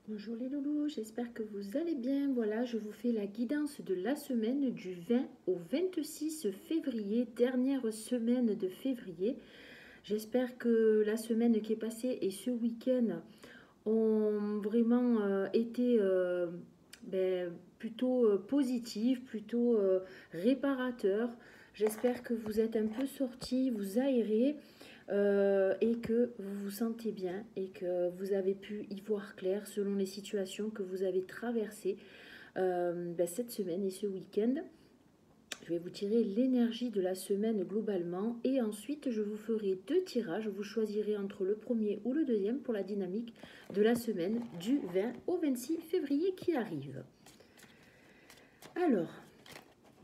Bonjour les loulous, j'espère que vous allez bien. Voilà, je vous fais la guidance de la semaine du 20 au 26 février, dernière semaine de février. J'espère que la semaine qui est passée et ce week-end ont vraiment été plutôt positifs, plutôt réparateurs. J'espère que vous êtes un peu sortis, vous aérez et que vous vous sentez bien et que vous avez pu y voir clair selon les situations que vous avez traversées cette semaine et ce week-end. Je vais vous tirer l'énergie de la semaine globalement et ensuite je vous ferai deux tirages. Vous choisirez entre le premier ou le deuxième pour la dynamique de la semaine du 20 au 26 février qui arrive. Alors,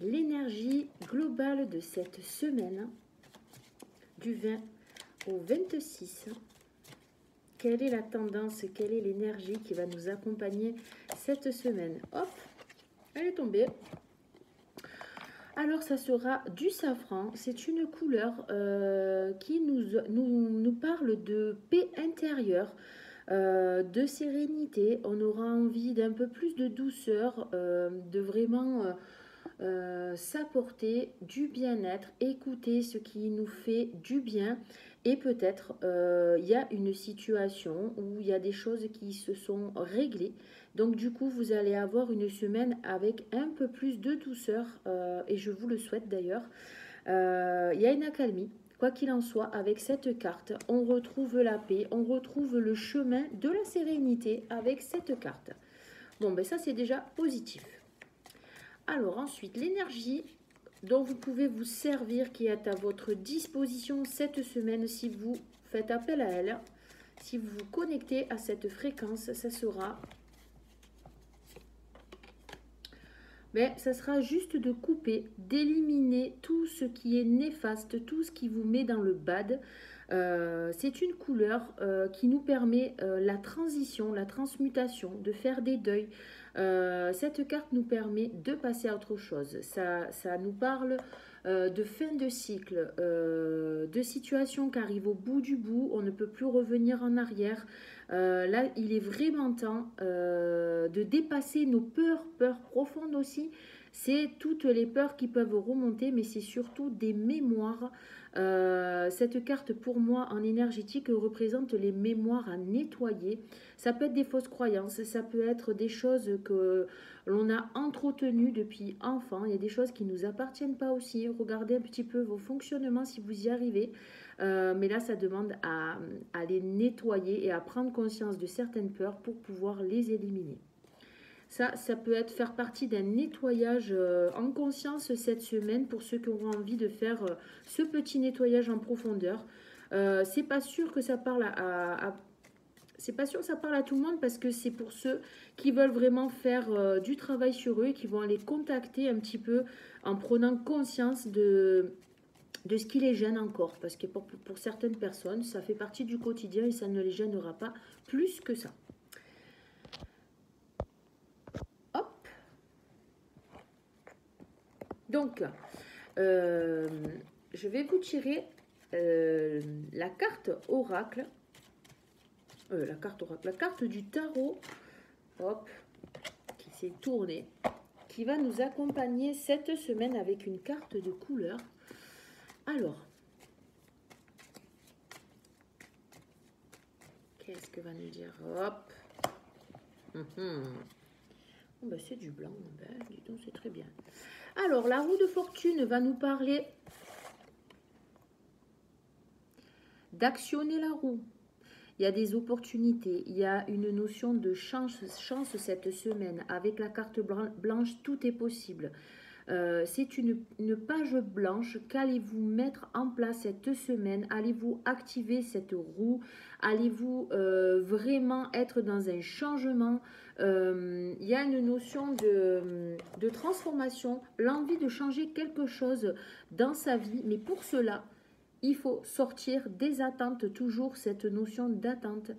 l'énergie globale de cette semaine du 20 au 26. Quelle est la tendance, quelle est l'énergie qui va nous accompagner cette semaine? Hop, elle est tombée. Alors, ça sera du safran. C'est une couleur qui nous parle de paix intérieure, de sérénité. On aura envie d'un peu plus de douceur, de vraiment s'apporter du bien-être, écouter ce qui nous fait du bien. Et peut-être il y a une situation où il y a des choses qui se sont réglées. Donc du coup, vous allez avoir une semaine avec un peu plus de douceur et je vous le souhaite d'ailleurs. Il y a une accalmie. Quoi qu'il en soit, avec cette carte, on retrouve la paix, on retrouve le chemin de la sérénité avec cette carte. Bon, ben ça c'est déjà positif. Alors ensuite, l'énergie dont vous pouvez vous servir qui est à votre disposition cette semaine si vous faites appel à elle, si vous vous connectez à cette fréquence, ça sera ça sera juste de couper, d'éliminer tout ce qui est néfaste, tout ce qui vous met dans le bad. C'est une couleur qui nous permet la transition, la transmutation, de faire des deuils. Cette carte nous permet de passer à autre chose. Ça nous parle de fin de cycle, de situations qui arrivent au bout du bout, on ne peut plus revenir en arrière. Là, il est vraiment temps de dépasser nos peurs profondes aussi. C'est toutes les peurs qui peuvent remonter, mais c'est surtout des mémoires. Cette carte, pour moi, en énergétique, représente les mémoires à nettoyer. Ça peut être des fausses croyances, ça peut être des choses que l'on a entretenues depuis enfant. Il y a des choses qui ne nous appartiennent pas aussi. Regardez un petit peu vos fonctionnements si vous y arrivez. Mais là, ça demande à les nettoyer et à prendre conscience de certaines peurs pour pouvoir les éliminer. Ça peut être faire partie d'un nettoyage en conscience cette semaine pour ceux qui auront envie de faire ce petit nettoyage en profondeur. C'est pas sûr que ça parle c'est pas sûr que ça parle à tout le monde parce que c'est pour ceux qui veulent vraiment faire du travail sur eux et qui vont aller contacter un petit peu en prenant conscience de ce qui les gêne encore. Parce que pour certaines personnes, ça fait partie du quotidien et ça ne les gênera pas plus que ça. Hop. Donc, je vais vous tirer la carte oracle. La carte du tarot. Hop. Qui s'est tournée. Qui va nous accompagner cette semaine avec une carte de couleur. Alors, qu'est-ce que va nous dire? Hop. Oh ben, c'est du blanc. Ben, dis donc, c'est très bien. Alors, la roue de fortune va nous parler d'actionner la roue. Il y a des opportunités, il y a une notion de chance cette semaine. Avec la carte blanche, tout est possible. C'est une page blanche qu'allez-vous mettre en place cette semaine? Allez-vous activer cette roue? Allez-vous vraiment être dans un changement? Il y a une notion de transformation, l'envie de changer quelque chose dans sa vie, mais pour cela, il faut sortir des attentes, toujours cette notion d'attente.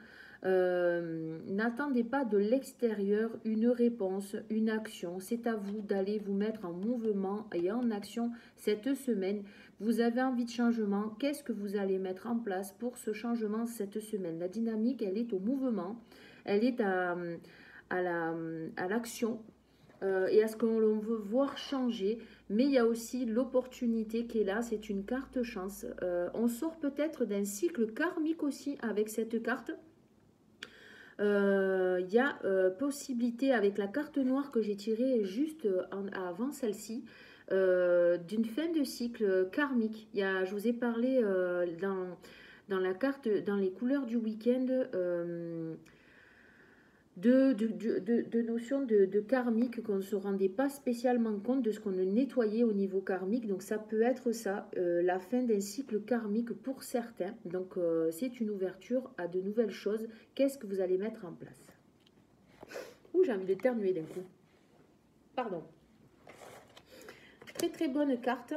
N'attendez pas de l'extérieur une réponse, une action. C'est à vous d'aller vous mettre en mouvement et en action cette semaine. Vous avez envie de changement. Qu'est-ce que vous allez mettre en place pour ce changement cette semaine? La dynamique, elle est au mouvement. Elle est à l'action. Et à ce que l'on veut voir changer, mais il y a aussi l'opportunité qui est là, c'est une carte chance. On sort peut-être d'un cycle karmique aussi avec cette carte. Il y a possibilité avec la carte noire que j'ai tirée juste avant celle-ci, d'une fin de cycle karmique. Je vous ai parlé dans la carte, dans les couleurs du week-end, de notions de karmique qu'on ne se rendait pas spécialement compte de ce qu'on nettoyait au niveau karmique. Donc ça peut être ça, la fin d'un cycle karmique pour certains. Donc c'est une ouverture à de nouvelles choses. Qu'est-ce que vous allez mettre en place? Ouh, j'ai envie d'éternuer d'un coup. Pardon. Très très bonne carte.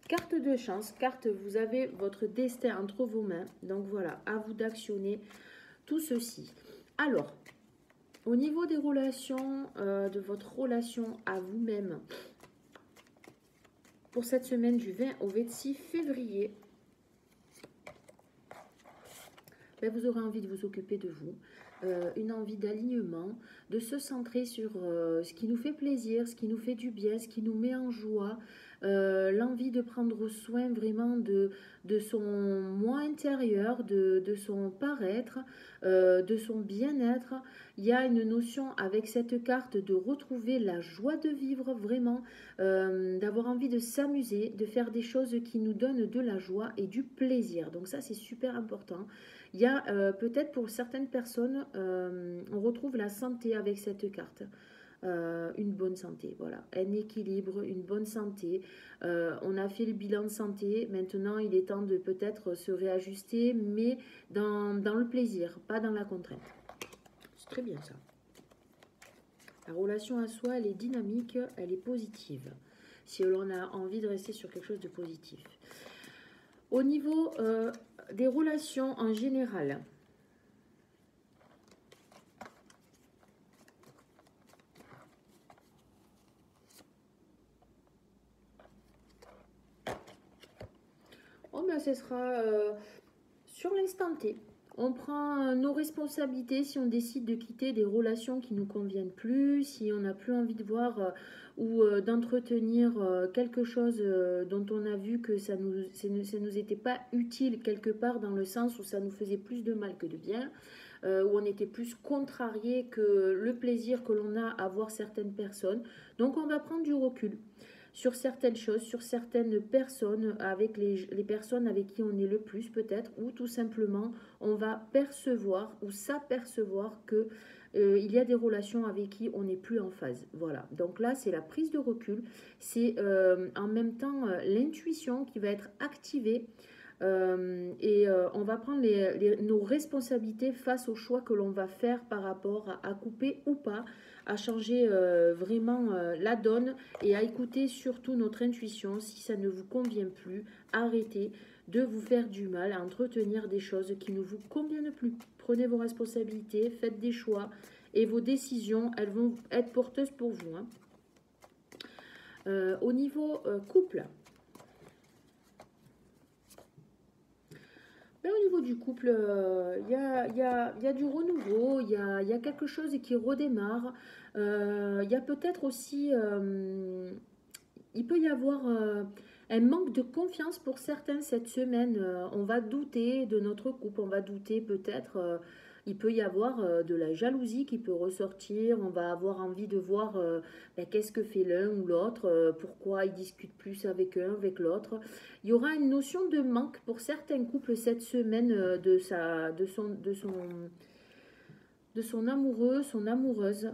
Carte de chance. Carte, vous avez votre destin entre vos mains. Donc voilà, à vous d'actionner tout ceci. Alors, au niveau des relations, de votre relation à vous-même, pour cette semaine du 20 au 26 février, ben vous aurez envie de vous occuper de vous, une envie d'alignement, de se centrer sur ce qui nous fait plaisir, ce qui nous fait du bien, ce qui nous met en joie, l'envie de prendre soin vraiment de son moi intérieur, de son paraître, de son bien-être. Il y a une notion avec cette carte de retrouver la joie de vivre vraiment, d'avoir envie de s'amuser, de faire des choses qui nous donnent de la joie et du plaisir. Donc ça, c'est super important. Il y a peut-être pour certaines personnes, on retrouve la santé avec cette carte. Une bonne santé, voilà, un équilibre, une bonne santé. On a fait le bilan de santé, maintenant il est temps de peut-être se réajuster, mais dans le plaisir, pas dans la contrainte. C'est très bien ça. La relation à soi, elle est dynamique, elle est positive, si l'on a envie de rester sur quelque chose de positif. Au niveau des relations en général, oh ben, ce sera sur l'instant T. On prend nos responsabilités si on décide de quitter des relations qui ne nous conviennent plus, si on n'a plus envie de voir ou d'entretenir quelque chose dont on a vu que ça nous était pas utile quelque part, dans le sens où ça nous faisait plus de mal que de bien, où on était plus contrarié que le plaisir que l'on a à voir certaines personnes. Donc on va prendre du recul sur certaines choses, sur certaines personnes, avec les personnes avec qui on est le plus peut-être, ou tout simplement on va percevoir ou s'apercevoir que il y a des relations avec qui on n'est plus en phase. Voilà, donc là c'est la prise de recul, c'est en même temps l'intuition qui va être activée. On va prendre nos responsabilités face aux choix que l'on va faire par rapport à couper ou pas, à changer vraiment la donne et à écouter surtout notre intuition. Si ça ne vous convient plus, arrêtez de vous faire du mal à entretenir des choses qui ne vous conviennent plus. Prenez vos responsabilités, faites des choix et vos décisions, elles vont être porteuses pour vous. Au niveau couple, mais au niveau du couple, il y a du renouveau, il y a quelque chose qui redémarre. Il y a peut-être aussi, il peut y avoir un manque de confiance pour certains cette semaine. On va douter de notre couple, on va douter peut-être. Il peut y avoir de la jalousie qui peut ressortir. On va avoir envie de voir qu'est-ce que fait l'un ou l'autre, pourquoi ils discutent plus avec un, avec l'autre. Il y aura une notion de manque pour certains couples cette semaine de son amoureux, son amoureuse.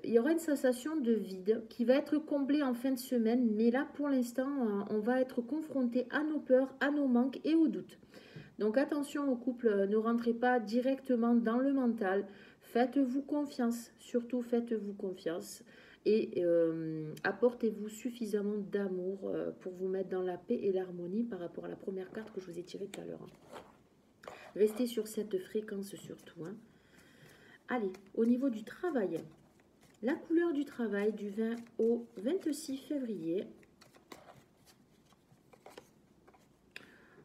Il y aura une sensation de vide qui va être comblée en fin de semaine, mais là pour l'instant on va être confronté à nos peurs, à nos manques et aux doutes. Donc attention au couple, ne rentrez pas directement dans le mental, faites-vous confiance, surtout faites-vous confiance. et apportez-vous suffisamment d'amour pour vous mettre dans la paix et l'harmonie par rapport à la première carte que je vous ai tirée tout à l'heure. Restez sur cette fréquence surtout. Hein. Allez, au niveau du travail, la couleur du travail du 20 au 26 février.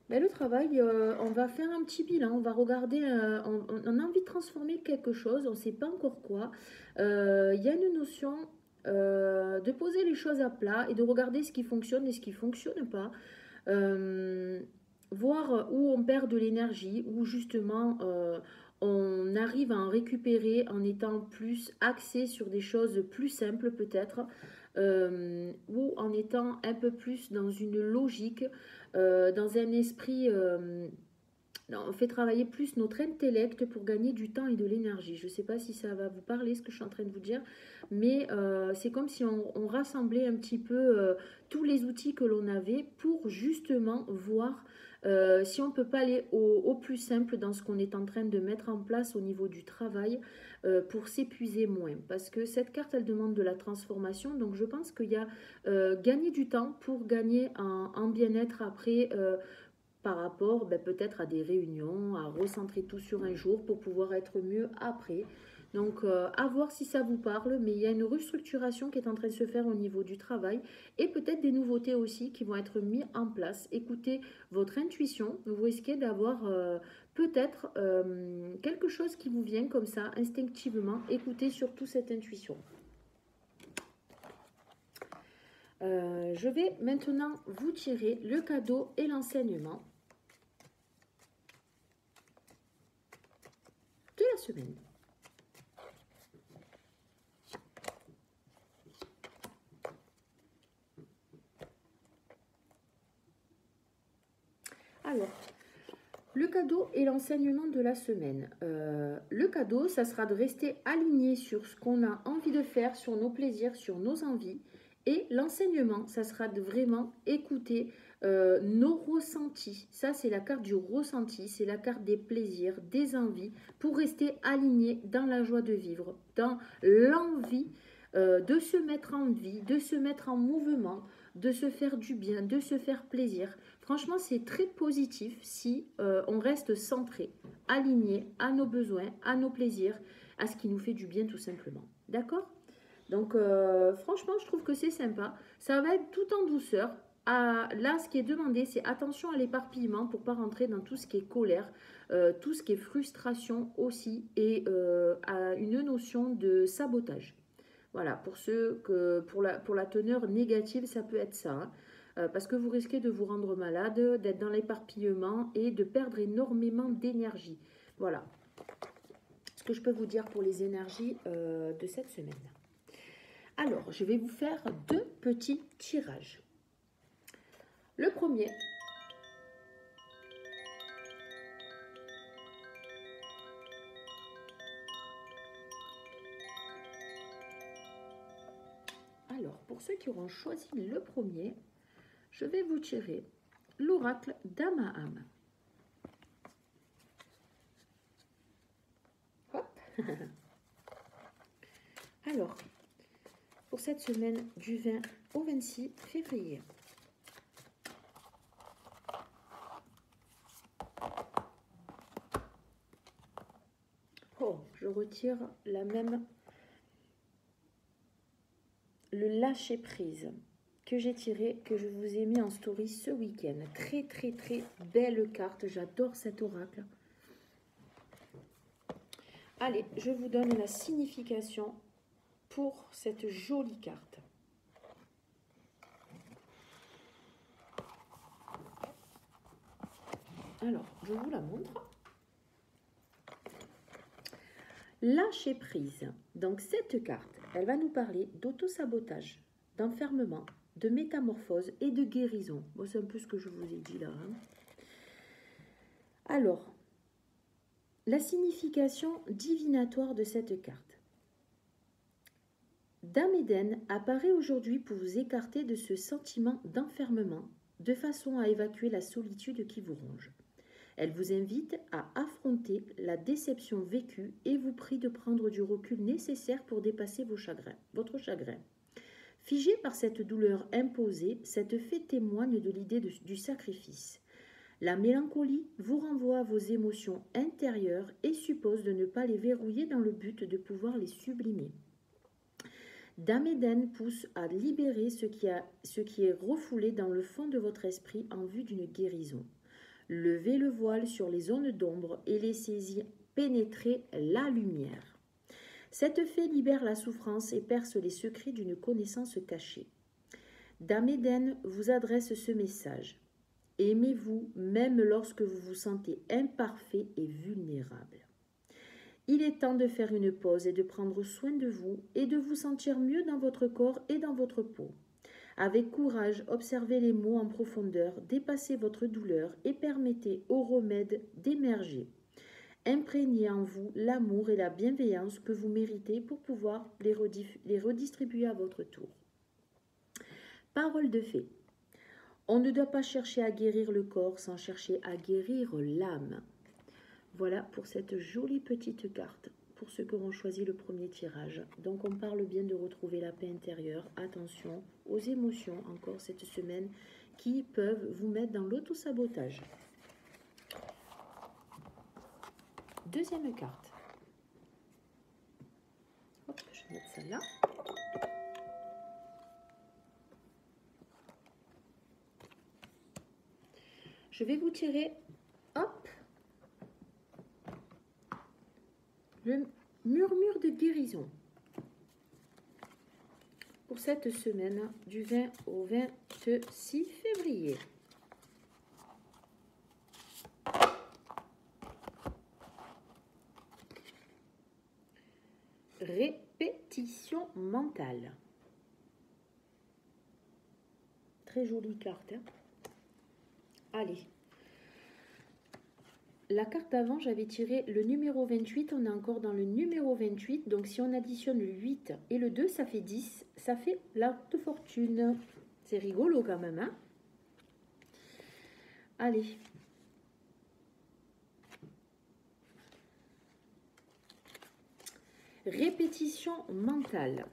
Ben, le travail, on va faire un petit bilan, on va regarder, on a envie de transformer quelque chose, on ne sait pas encore quoi. Il y a une notion de poser les choses à plat et de regarder ce qui fonctionne et ce qui ne fonctionne pas. Voir où on perd de l'énergie, où justement on arrive à en récupérer en étant plus axé sur des choses plus simples peut-être, ou en étant un peu plus dans une logique, dans un esprit... on fait travailler plus notre intellect pour gagner du temps et de l'énergie. Je ne sais pas si ça va vous parler, ce que je suis en train de vous dire, mais c'est comme si on rassemblait un petit peu tous les outils que l'on avait pour justement voir si on ne peut pas aller au plus simple dans ce qu'on est en train de mettre en place au niveau du travail pour s'épuiser moins. Parce que cette carte, elle demande de la transformation, donc je pense qu'il y a gagner du temps pour gagner en bien-être après par rapport peut-être à des réunions, à recentrer tout sur un jour pour pouvoir être mieux après. Donc, à voir si ça vous parle, mais il y a une restructuration qui est en train de se faire au niveau du travail et peut-être des nouveautés aussi qui vont être mises en place. Écoutez votre intuition, vous risquez d'avoir peut-être quelque chose qui vous vient comme ça, instinctivement. Écoutez surtout cette intuition. Je vais maintenant vous tirer le cadeau et l'enseignement de la semaine. Alors, le cadeau et l'enseignement de la semaine. Le cadeau, ça sera de rester aligné sur ce qu'on a envie de faire, sur nos plaisirs, sur nos envies. Et l'enseignement, ça sera de vraiment écouter nos ressentis. Ça, c'est la carte du ressenti, c'est la carte des plaisirs, des envies, pour rester aligné dans la joie de vivre, dans l'envie de se mettre en vie, de se mettre en mouvement, de se faire du bien, de se faire plaisir. Franchement, c'est très positif si on reste centré, aligné à nos besoins, à nos plaisirs, à ce qui nous fait du bien tout simplement. D'accord ? Donc, franchement, je trouve que c'est sympa. Ça va être tout en douceur. Là, ce qui est demandé, c'est attention à l'éparpillement pour ne pas rentrer dans tout ce qui est colère, tout ce qui est frustration aussi, et à une notion de sabotage. Voilà, pour ceux que pour la teneur négative, ça peut être ça. Hein, parce que vous risquez de vous rendre malade, d'être dans l'éparpillement et de perdre énormément d'énergie. Voilà ce que je peux vous dire pour les énergies de cette semaine. Alors, je vais vous faire deux petits tirages. Le premier, alors pour ceux qui auront choisi le premier, je vais vous tirer l'oracle d'Amaham. Hop. Alors, pour cette semaine du 20 au 26 février. Oh, je retire la même, le lâcher prise que j'ai tiré, que je vous ai mis en story ce week-end. Très très très belle carte, j'adore cet oracle. Allez, je vous donne la signification pour cette jolie carte. Alors, je vous la montre. Lâcher prise. Donc, cette carte, elle va nous parler d'auto-sabotage, d'enfermement, de métamorphose et de guérison. Bon, c'est un peu ce que je vous ai dit là. Hein. Alors, la signification divinatoire de cette carte. Dame Eden apparaît aujourd'hui pour vous écarter de ce sentiment d'enfermement, de façon à évacuer la solitude qui vous ronge. Elle vous invite à affronter la déception vécue et vous prie de prendre du recul nécessaire pour dépasser votre chagrin. Figé par cette douleur imposée, cette fée témoigne de l'idée du sacrifice. La mélancolie vous renvoie à vos émotions intérieures et suppose de ne pas les verrouiller dans le but de pouvoir les sublimer. Dame Eden pousse à libérer ce qui est refoulé dans le fond de votre esprit en vue d'une guérison. Levez le voile sur les zones d'ombre et laissez-y pénétrer la lumière. Cette fée libère la souffrance et perce les secrets d'une connaissance cachée. Dame Eden vous adresse ce message. Aimez-vous même lorsque vous vous sentez imparfait et vulnérable. Il est temps de faire une pause et de prendre soin de vous et de vous sentir mieux dans votre corps et dans votre peau. Avec courage, observez les mots en profondeur, dépassez votre douleur et permettez aux remèdes d'émerger. Imprégnez en vous l'amour et la bienveillance que vous méritez pour pouvoir les redistribuer à votre tour. Parole de fée. On ne doit pas chercher à guérir le corps sans chercher à guérir l'âme. Voilà pour cette jolie petite carte, pour ceux qui auront choisi le premier tirage. Donc on parle bien de retrouver la paix intérieure. Attention aux émotions encore cette semaine qui peuvent vous mettre dans l'autosabotage. Deuxième carte. Hop, je vais mettre celle-là. Je vais vous tirer, hop, le murmure de guérison pour cette semaine du 20 au 26 février. Répétition mentale. Très jolie carte. Hein. Allez. La carte d'avant, j'avais tiré le numéro 28. On est encore dans le numéro 28. Donc, si on additionne le 8 et le 2, ça fait 10. Ça fait la de fortune. C'est rigolo quand même. Hein? Allez. Répétition mentale.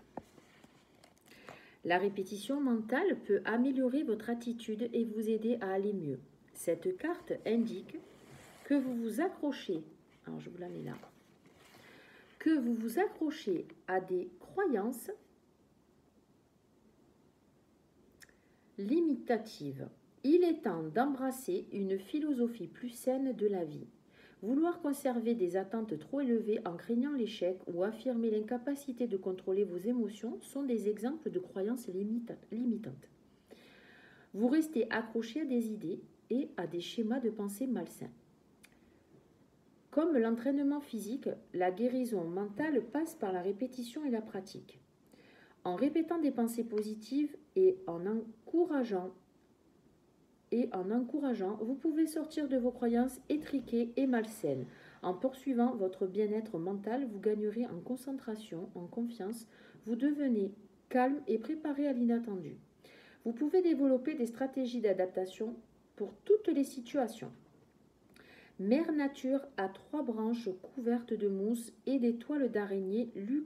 La répétition mentale peut améliorer votre attitude et vous aider à aller mieux. Cette carte indique que vous vous accrochez, alors je vous la mets là, que vous vous accrochez à des croyances limitatives. Il est temps d'embrasser une philosophie plus saine de la vie. Vouloir conserver des attentes trop élevées en craignant l'échec ou affirmer l'incapacité de contrôler vos émotions sont des exemples de croyances limitantes. Vous restez accroché à des idées et à des schémas de pensée malsains. Comme l'entraînement physique, la guérison mentale passe par la répétition et la pratique. En répétant des pensées positives et en encourageant, vous pouvez sortir de vos croyances étriquées et malsaines. En poursuivant votre bien-être mental, vous gagnerez en concentration, en confiance, vous devenez calme et préparé à l'inattendu. Vous pouvez développer des stratégies d'adaptation pour toutes les situations. Mère Nature a 3 branches couvertes de mousse et des toiles d'araignée lui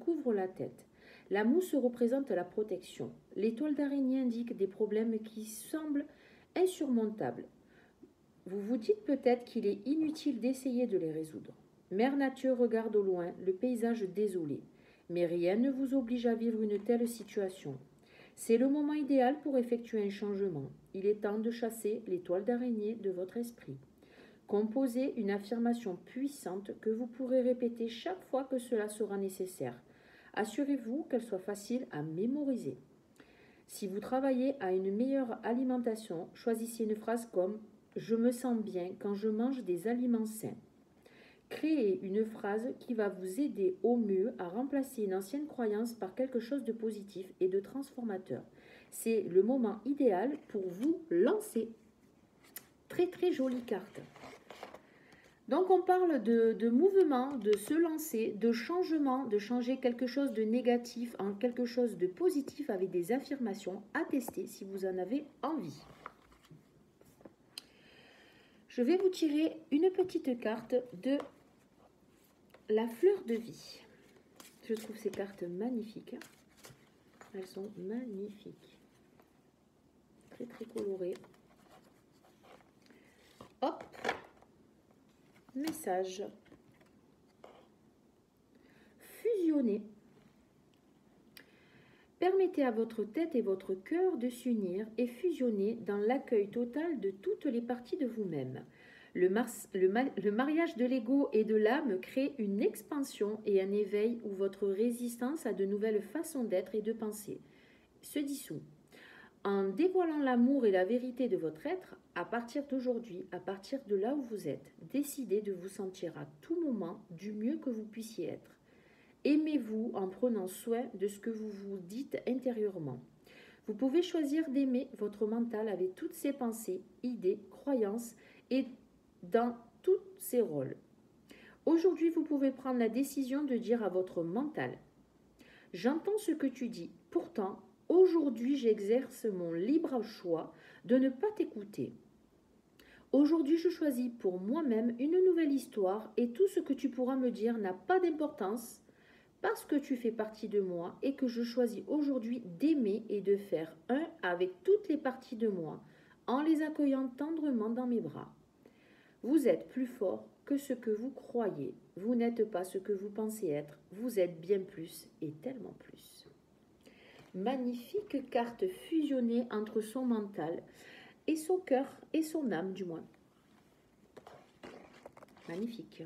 couvrent la tête. La mousse représente la protection. Les toiles d'araignée indiquent des problèmes qui semblent insurmontables. Vous vous dites peut-être qu'il est inutile d'essayer de les résoudre. Mère Nature regarde au loin le paysage désolé. Mais rien ne vous oblige à vivre une telle situation. C'est le moment idéal pour effectuer un changement. Il est temps de chasser les toiles d'araignée de votre esprit. Composez une affirmation puissante que vous pourrez répéter chaque fois que cela sera nécessaire. Assurez-vous qu'elle soit facile à mémoriser. Si vous travaillez à une meilleure alimentation, choisissez une phrase comme « Je me sens bien quand je mange des aliments sains ». Créez une phrase qui va vous aider au mieux à remplacer une ancienne croyance par quelque chose de positif et de transformateur. C'est le moment idéal pour vous lancer. Très très jolie carte. Donc on parle de mouvement, de se lancer, de changement, de changer quelque chose de négatif en quelque chose de positif avec des affirmations à tester si vous en avez envie. Je vais vous tirer une petite carte de la fleur de vie. Je trouve ces cartes magnifiques. Elles sont magnifiques. Très très colorées. Hop. Message. Fusionner. Permettez à votre tête et votre cœur de s'unir et fusionner dans l'accueil total de toutes les parties de vous-même. Le mariage de l'ego et de l'âme crée une expansion et un éveil où votre résistance à de nouvelles façons d'être et de penser se dissout. En dévoilant l'amour et la vérité de votre être, à partir d'aujourd'hui, à partir de là où vous êtes, décidez de vous sentir à tout moment du mieux que vous puissiez être. Aimez-vous en prenant soin de ce que vous vous dites intérieurement. Vous pouvez choisir d'aimer votre mental avec toutes ses pensées, idées, croyances et dans tous ses rôles. Aujourd'hui, vous pouvez prendre la décision de dire à votre mental « J'entends ce que tu dis, pourtant, aujourd'hui, j'exerce mon libre choix de ne pas t'écouter. Aujourd'hui, je choisis pour moi-même une nouvelle histoire et tout ce que tu pourras me dire n'a pas d'importance parce que tu fais partie de moi et que je choisis aujourd'hui d'aimer et de faire un avec toutes les parties de moi en les accueillant tendrement dans mes bras. Vous êtes plus fort que ce que vous croyez. Vous n'êtes pas ce que vous pensez être. Vous êtes bien plus et tellement plus. » Magnifique carte fusionnée entre son mental et son cœur et son âme du moins. Magnifique.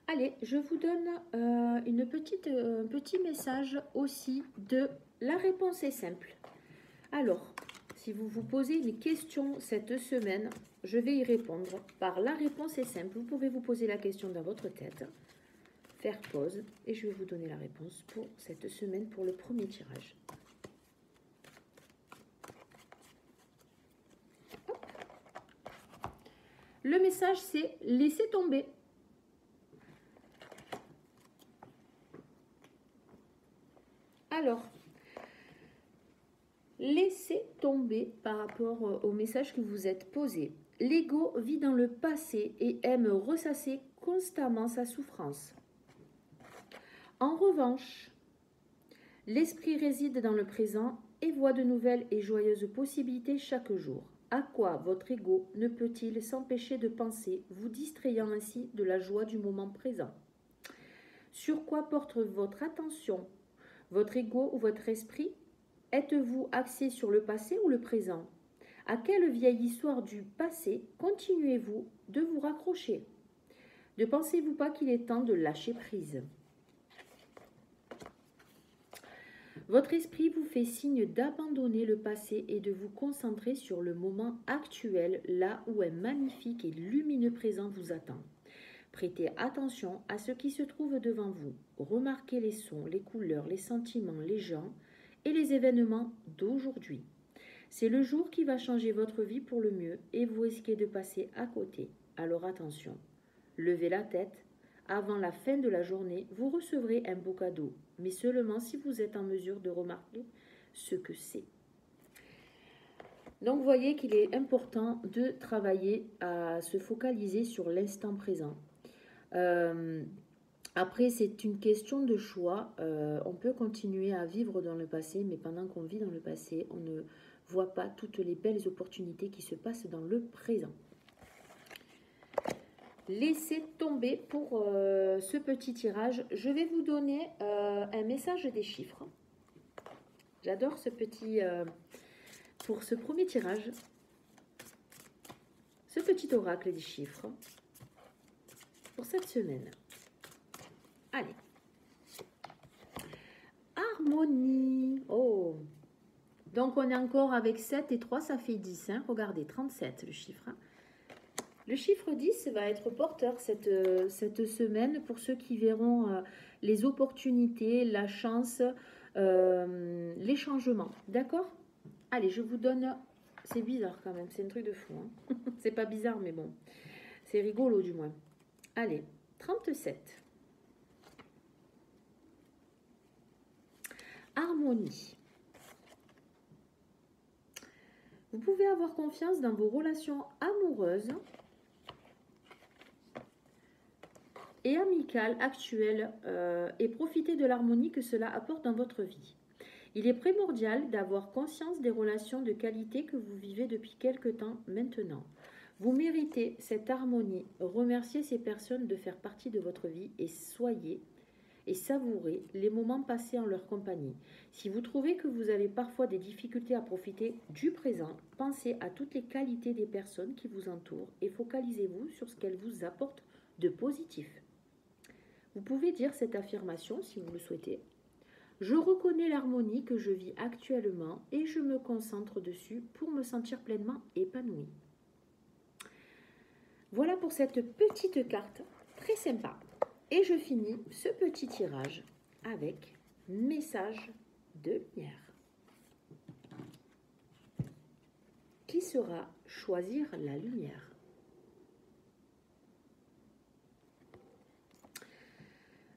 Allez, je vous donne un petit message aussi de la réponse est simple. Alors, si vous vous posez une question cette semaine, je vais y répondre par la réponse est simple. Vous pouvez vous poser la question dans votre tête, faire pause et je vais vous donner la réponse pour cette semaine pour le premier tirage. Hop. Le message c'est laissez tomber. Alors, laissez tomber par rapport au message que vous êtes posé. L'ego vit dans le passé et aime ressasser constamment sa souffrance. En revanche, l'esprit réside dans le présent et voit de nouvelles et joyeuses possibilités chaque jour. À quoi votre ego ne peut-il s'empêcher de penser, vous distrayant ainsi de la joie du moment présent? Sur quoi porte votre attention? Votre ego ou votre esprit? Êtes-vous axé sur le passé ou le présent? À quelle vieille histoire du passé continuez-vous de vous raccrocher? Ne pensez-vous pas qu'il est temps de lâcher prise? Votre esprit vous fait signe d'abandonner le passé et de vous concentrer sur le moment actuel, là où un magnifique et lumineux présent vous attend. Prêtez attention à ce qui se trouve devant vous. Remarquez les sons, les couleurs, les sentiments, les gens et les événements d'aujourd'hui. C'est le jour qui va changer votre vie pour le mieux et vous risquez de passer à côté. Alors attention, levez la tête. Avant la fin de la journée, vous recevrez un beau cadeau, mais seulement si vous êtes en mesure de remarquer ce que c'est. Donc, vous voyez qu'il est important de travailler à se focaliser sur l'instant présent. Après, c'est une question de choix. On peut continuer à vivre dans le passé, mais pendant qu'on vit dans le passé, on ne voit pas toutes les belles opportunités qui se passent dans le présent. Laissez tomber pour ce petit tirage. Je vais vous donner un message des chiffres. J'adore ce petit... pour ce premier tirage, ce petit oracle des chiffres pour cette semaine. Allez. Harmonie. Oh. Donc, on est encore avec 7 et 3, ça fait 10. Hein. Regardez, 37 le chiffre. Hein. Le chiffre 10 va être porteur cette semaine pour ceux qui verront les opportunités, la chance, les changements. D'accord? Allez, je vous donne... C'est bizarre quand même, c'est un truc de fou. Hein. C'est pas bizarre, mais bon. C'est rigolo du moins. Allez, 37. Harmonie. Vous pouvez avoir confiance dans vos relations amoureuses et amicales actuelles et profiter de l'harmonie que cela apporte dans votre vie. Il est primordial d'avoir conscience des relations de qualité que vous vivez depuis quelque temps maintenant. Vous méritez cette harmonie. Remerciez ces personnes de faire partie de votre vie et savourez les moments passés en leur compagnie. Si vous trouvez que vous avez parfois des difficultés à profiter du présent, pensez à toutes les qualités des personnes qui vous entourent et focalisez-vous sur ce qu'elles vous apportent de positif. Vous pouvez dire cette affirmation si vous le souhaitez. Je reconnais l'harmonie que je vis actuellement et je me concentre dessus pour me sentir pleinement épanouie. Voilà pour cette petite carte très sympa. Et je finis ce petit tirage avec message de lumière. Qui sera choisir la lumière?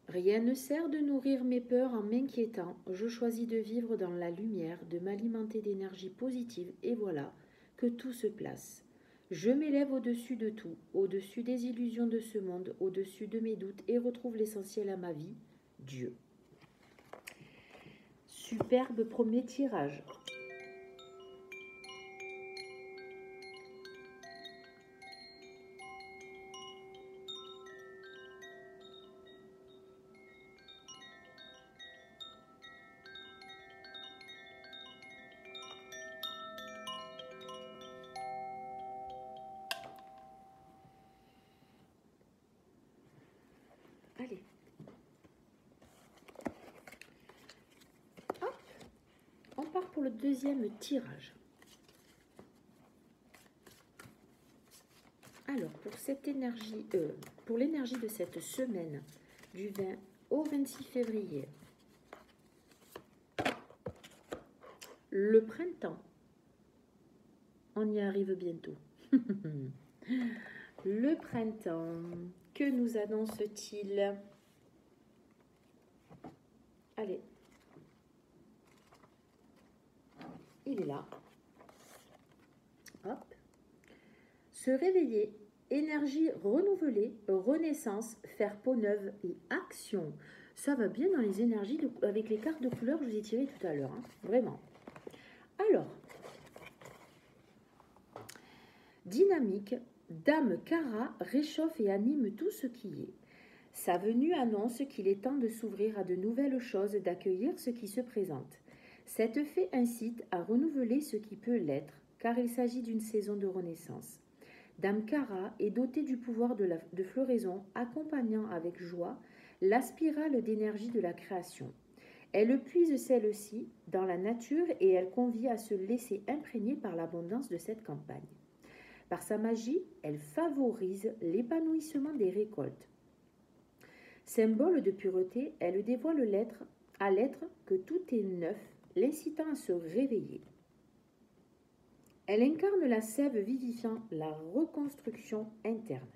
Rien ne sert de nourrir mes peurs en m'inquiétant. Je choisis de vivre dans la lumière, de m'alimenter d'énergie positive et voilà que tout se place. Je m'élève au-dessus de tout, au-dessus des illusions de ce monde, au-dessus de mes doutes et retrouve l'essentiel à ma vie, Dieu. Superbe premier tirage. Allez. Hop. On part pour le deuxième tirage. Alors, pour cette énergie, pour l'énergie de cette semaine, du 20 au 26 février, le printemps, on y arrive bientôt. Le printemps, que nous annonce-t-il? Allez, il est là. Hop. Se réveiller, énergie renouvelée, renaissance, faire peau neuve et action. Ça va bien dans les énergies avec les cartes de couleur que je vous ai tirées tout à l'heure. Hein, vraiment. Alors, dynamique, Dame Kara réchauffe et anime tout ce qui est. Sa venue annonce qu'il est temps de s'ouvrir à de nouvelles choses, d'accueillir ce qui se présente. Cette fée incite à renouveler ce qui peut l'être, car il s'agit d'une saison de renaissance. Dame Kara est dotée du pouvoir de floraison, accompagnant avec joie la spirale d'énergie de la création. Elle puise celle-ci dans la nature et elle convie à se laisser imprégner par l'abondance de cette campagne. Par sa magie, elle favorise l'épanouissement des récoltes. Symbole de pureté, elle dévoile à l'être que tout est neuf, l'incitant à se réveiller. Elle incarne la sève vivifiant la reconstruction interne.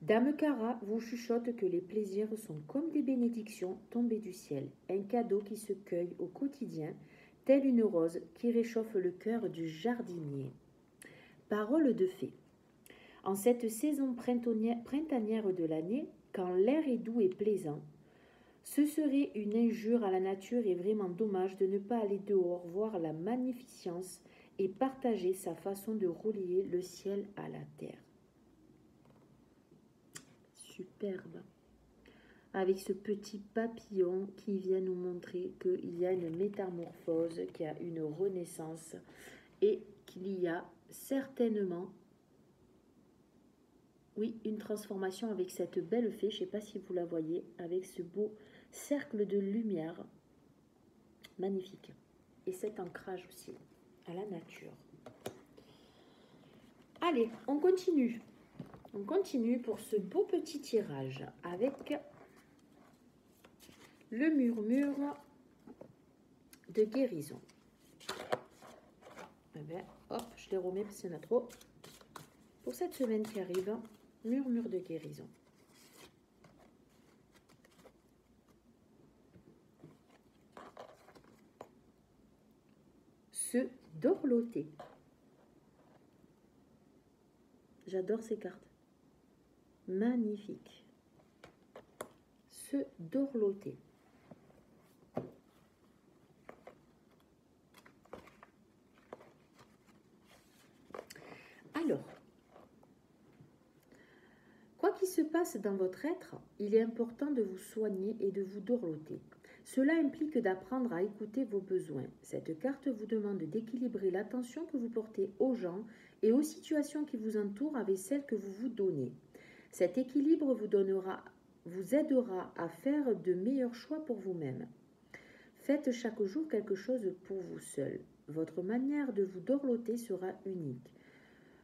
Dame Kara vous chuchote que les plaisirs sont comme des bénédictions tombées du ciel, un cadeau qui se cueille au quotidien, telle une rose qui réchauffe le cœur du jardinier. Parole de fée. En cette saison printanière de l'année, quand l'air est doux et plaisant, ce serait une injure à la nature et vraiment dommage de ne pas aller dehors voir la magnificence et partager sa façon de relier le ciel à la terre. Superbe. Avec ce petit papillon qui vient nous montrer qu'il y a une métamorphose, qu'il y a une renaissance et qu'il y a certainement, oui, une transformation avec cette belle fée. Je ne sais pas si vous la voyez, avec ce beau cercle de lumière. Magnifique. Et cet ancrage aussi à la nature. Allez, on continue. On continue pour ce beau petit tirage avec le murmure de guérison. Eh bien, hop, je les remets parce qu'il y en a trop. Pour cette semaine qui arrive, murmure de guérison. Se dorloté. J'adore ces cartes. Magnifique. Se dorloter. Alors, quoi qu'il se passe dans votre être, il est important de vous soigner et de vous dorloter. Cela implique d'apprendre à écouter vos besoins. Cette carte vous demande d'équilibrer l'attention que vous portez aux gens et aux situations qui vous entourent avec celles que vous vous donnez. Cet équilibre vous aidera à faire de meilleurs choix pour vous-même. Faites chaque jour quelque chose pour vous seul. Votre manière de vous dorloter sera unique.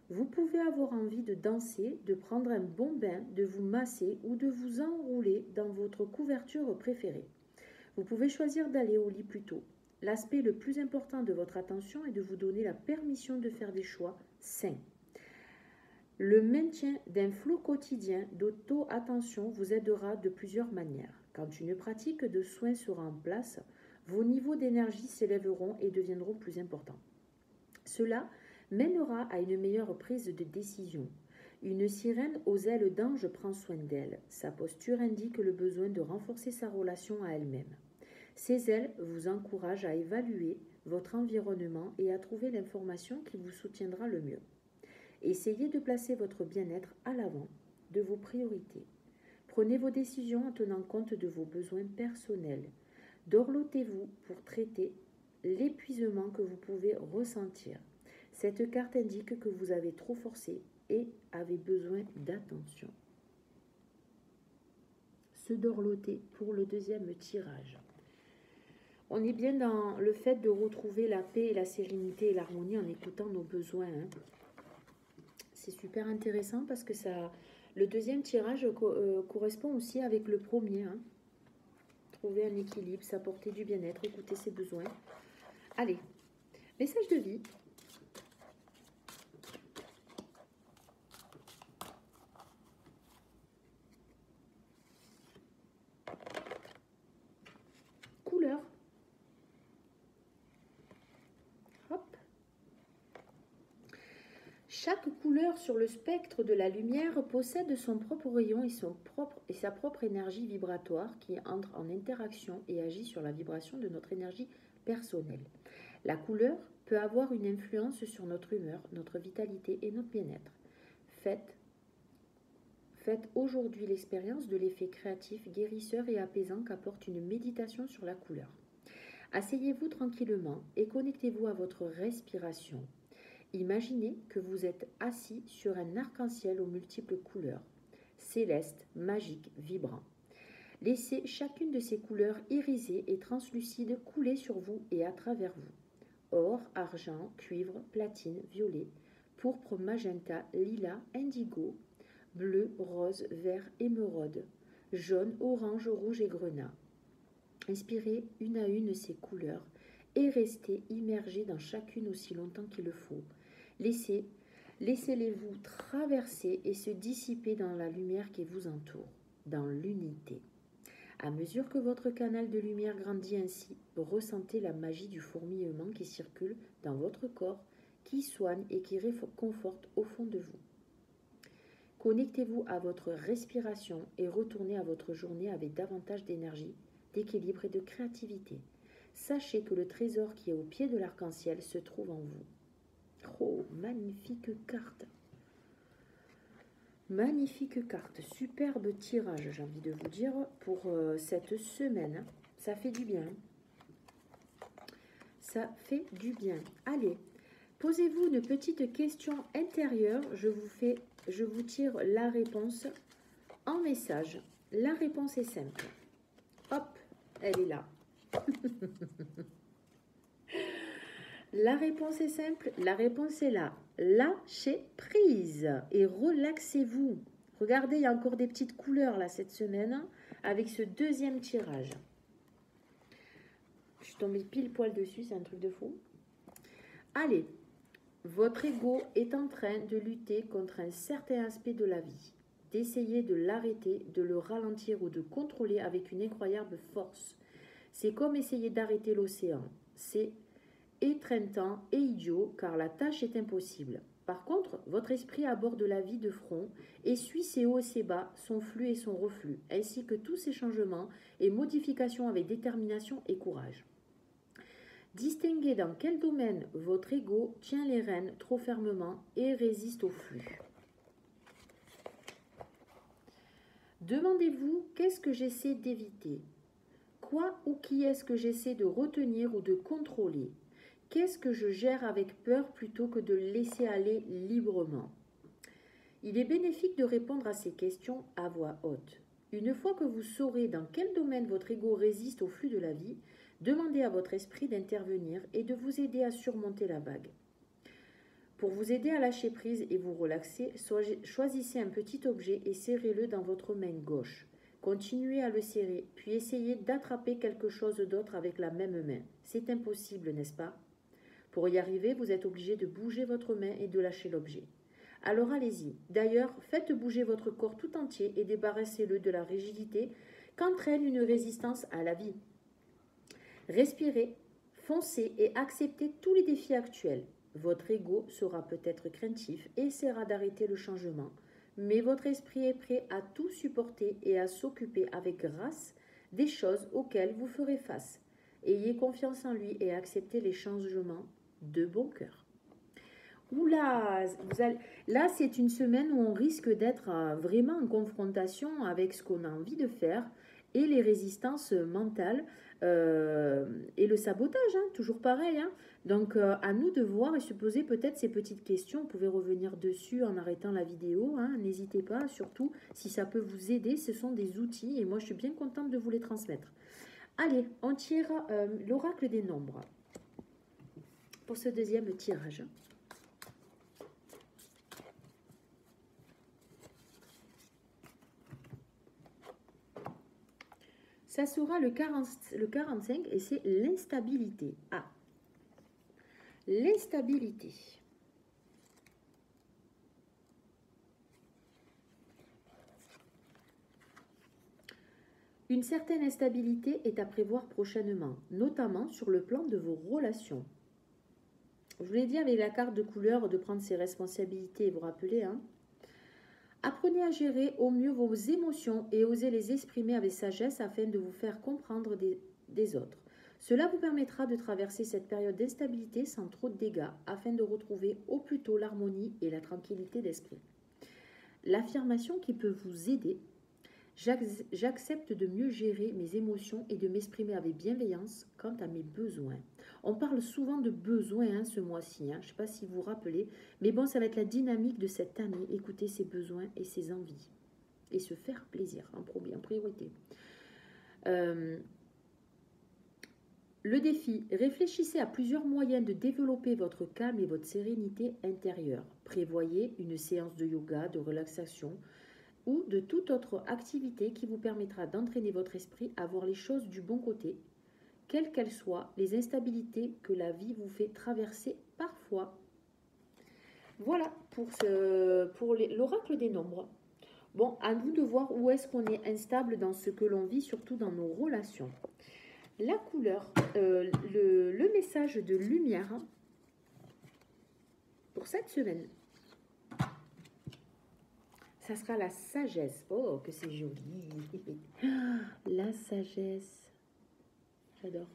Vous pouvez avoir envie de danser, de prendre un bon bain, de vous masser ou de vous enrouler dans votre couverture préférée. Vous pouvez choisir d'aller au lit plus tôt. L'aspect le plus important de votre attention est de vous donner la permission de faire des choix sains. Le maintien d'un flot quotidien d'auto-attention vous aidera de plusieurs manières. Quand une pratique de soins sera en place, vos niveaux d'énergie s'élèveront et deviendront plus importants. Cela mènera à une meilleure prise de décision. Une sirène aux ailes d'ange prend soin d'elle. Sa posture indique le besoin de renforcer sa relation à elle-même. Ses ailes vous encouragent à évaluer votre environnement et à trouver l'information qui vous soutiendra le mieux. Essayez de placer votre bien-être à l'avant de vos priorités. Prenez vos décisions en tenant compte de vos besoins personnels. Dorlotez-vous pour traiter l'épuisement que vous pouvez ressentir. Cette carte indique que vous avez trop forcé et avez besoin d'attention. Se dorloter pour le deuxième tirage. On est bien dans le fait de retrouver la paix, la sérénité et l'harmonie en écoutant nos besoins. C'est super intéressant parce que le deuxième tirage correspond aussi avec le premier. Trouver un équilibre, s'apporter du bien-être, écouter ses besoins. Allez, message de vie. Couleur. Hop. Chaque couleur sur le spectre de la lumière possède son propre rayon et sa propre énergie vibratoire qui entre en interaction et agit sur la vibration de notre énergie personnelle. La couleur peut avoir une influence sur notre humeur, notre vitalité et notre bien-être. Faites aujourd'hui l'expérience de l'effet créatif, guérisseur et apaisant qu'apporte une méditation sur la couleur. Asseyez-vous tranquillement et connectez-vous à votre respiration. Imaginez que vous êtes assis sur un arc-en-ciel aux multiples couleurs, céleste, magique, vibrant. Laissez chacune de ces couleurs irisées et translucides couler sur vous et à travers vous. Or, argent, cuivre, platine, violet, pourpre, magenta, lilas, indigo, bleu, rose, vert, émeraude, jaune, orange, rouge et grenat. Inspirez une à une ces couleurs et restez immergés dans chacune aussi longtemps qu'il le faut. Laissez-les-vous traverser et se dissiper dans la lumière qui vous entoure, dans l'unité. À mesure que votre canal de lumière grandit ainsi, ressentez la magie du fourmillement qui circule dans votre corps, qui soigne et qui réconforte au fond de vous. Connectez-vous à votre respiration et retournez à votre journée avec davantage d'énergie, d'équilibre et de créativité. Sachez que le trésor qui est au pied de l'arc-en-ciel se trouve en vous. Oh, magnifique carte. Magnifique carte, superbe tirage, j'ai envie de vous dire, pour cette semaine. Ça fait du bien. Ça fait du bien. Allez, posez-vous une petite question intérieure. Je vous tire la réponse en message. La réponse est simple. Hop, elle est là. La réponse est simple, la réponse est là. Lâchez prise et relaxez-vous. Regardez, il y a encore des petites couleurs là cette semaine avec ce deuxième tirage. Je suis tombée pile poil dessus, c'est un truc de fou. Allez, votre ego est en train de lutter contre un certain aspect de la vie, d'essayer de l'arrêter, de le ralentir ou de contrôler avec une incroyable force. C'est comme essayer d'arrêter l'océan. C'est étreintant et idiot, car la tâche est impossible. Par contre, votre esprit aborde la vie de front et suit ses hauts et ses bas, son flux et son reflux, ainsi que tous ses changements et modifications avec détermination et courage. Distinguez dans quel domaine votre ego tient les rênes trop fermement et résiste au flux. Demandez-vous qu'est-ce que j'essaie d'éviter? Quoi ou qui est-ce que j'essaie de retenir ou de contrôler? Qu'est-ce que je gère avec peur plutôt que de laisser aller librement? Il est bénéfique de répondre à ces questions à voix haute. Une fois que vous saurez dans quel domaine votre ego résiste au flux de la vie, demandez à votre esprit d'intervenir et de vous aider à surmonter la vague. Pour vous aider à lâcher prise et vous relaxer, choisissez un petit objet et serrez-le dans votre main gauche. Continuez à le serrer, puis essayez d'attraper quelque chose d'autre avec la même main. C'est impossible, n'est-ce pas? Pour y arriver, vous êtes obligé de bouger votre main et de lâcher l'objet. Alors allez-y. D'ailleurs, faites bouger votre corps tout entier et débarrassez-le de la rigidité qu'entraîne une résistance à la vie. Respirez, foncez et acceptez tous les défis actuels. Votre ego sera peut-être craintif et essaiera d'arrêter le changement, mais votre esprit est prêt à tout supporter et à s'occuper avec grâce des choses auxquelles vous ferez face. Ayez confiance en lui et acceptez les changements de bon cœur. Oula, là c'est une semaine où on risque d'être vraiment en confrontation avec ce qu'on a envie de faire et les résistances mentales et le sabotage, hein, toujours pareil. Hein. Donc à nous de voir et se poser peut-être ces petites questions. Vous pouvez revenir dessus en arrêtant la vidéo, hein, n'hésitez pas, surtout si ça peut vous aider, ce sont des outils et moi je suis bien contente de vous les transmettre. Allez, on tire l'oracle des nombres pour ce deuxième tirage. Ça sera le 45 et c'est l'instabilité. Ah, l'instabilité. Une certaine instabilité est à prévoir prochainement, notamment sur le plan de vos relations. Je vous l'ai dit avec la carte de couleur de prendre ses responsabilités, vous vous rappelez, hein? Apprenez à gérer au mieux vos émotions et osez les exprimer avec sagesse afin de vous faire comprendre des autres. Cela vous permettra de traverser cette période d'instabilité sans trop de dégâts afin de retrouver au plus tôt l'harmonie et la tranquillité d'esprit. L'affirmation qui peut vous aider: j'accepte de mieux gérer mes émotions et de m'exprimer avec bienveillance quant à mes besoins. On parle souvent de besoins hein, ce mois-ci, hein. Je ne sais pas si vous vous rappelez, mais bon, ça va être la dynamique de cette année, écouter ses besoins et ses envies, et se faire plaisir en priorité. Le défi, réfléchissez à plusieurs moyens de développer votre calme et votre sérénité intérieure. Prévoyez une séance de yoga, de relaxation, ou de toute autre activité qui vous permettra d'entraîner votre esprit à voir les choses du bon côté, quelles qu'elles soient les instabilités que la vie vous fait traverser parfois. Voilà pour l'oracle des nombres. Bon, à nous de voir où est-ce qu'on est instable dans ce que l'on vit, surtout dans nos relations. La couleur, le message de lumière pour cette semaine. Ça sera la sagesse. Oh, que c'est joli. La sagesse. J'adore.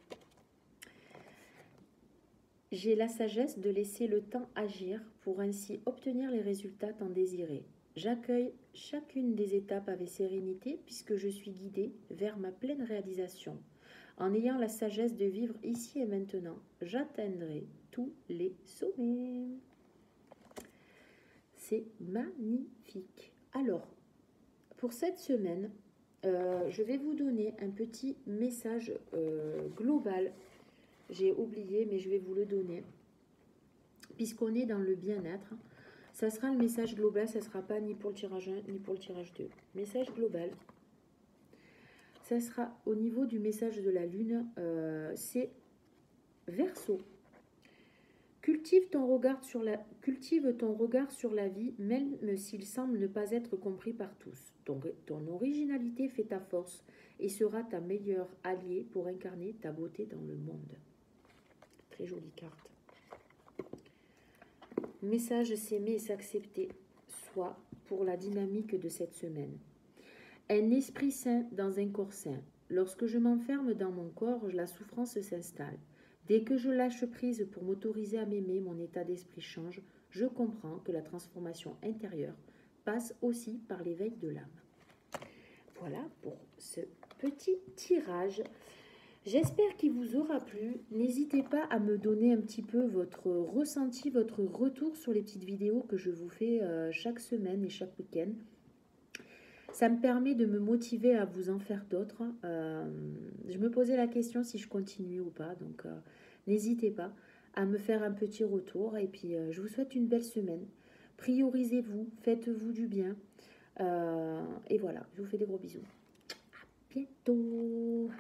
J'ai la sagesse de laisser le temps agir pour ainsi obtenir les résultats tant désirés. J'accueille chacune des étapes avec sérénité puisque je suis guidée vers ma pleine réalisation. En ayant la sagesse de vivre ici et maintenant, j'atteindrai tous les sommets. C'est magnifique. Alors, pour cette semaine, je vais vous donner un petit message global. J'ai oublié, mais je vais vous le donner. Puisqu'on est dans le bien-être, ça sera le message global, ça ne sera pas ni pour le tirage 1, ni pour le tirage 2. Message global, ça sera au niveau du message de la Lune, c'est Verseau. Cultive ton regard sur la vie, même s'il semble ne pas être compris par tous. Ton originalité fait ta force et sera ta meilleure alliée pour incarner ta beauté dans le monde. Très jolie carte. Message s'aimer et s'accepter, soit pour la dynamique de cette semaine. Un esprit sain dans un corps sain. Lorsque je m'enferme dans mon corps, la souffrance s'installe. Dès que je lâche prise pour m'autoriser à m'aimer, mon état d'esprit change. Je comprends que la transformation intérieure passe aussi par l'éveil de l'âme. Voilà pour ce petit tirage. J'espère qu'il vous aura plu. N'hésitez pas à me donner un petit peu votre ressenti, votre retour sur les petites vidéos que je vous fais chaque semaine et chaque week-end. Ça me permet de me motiver à vous en faire d'autres. Je me posais la question si je continue ou pas, donc n'hésitez pas à me faire un petit retour. Et puis, je vous souhaite une belle semaine. Priorisez-vous, faites-vous du bien. Et voilà, je vous fais des gros bisous. À bientôt.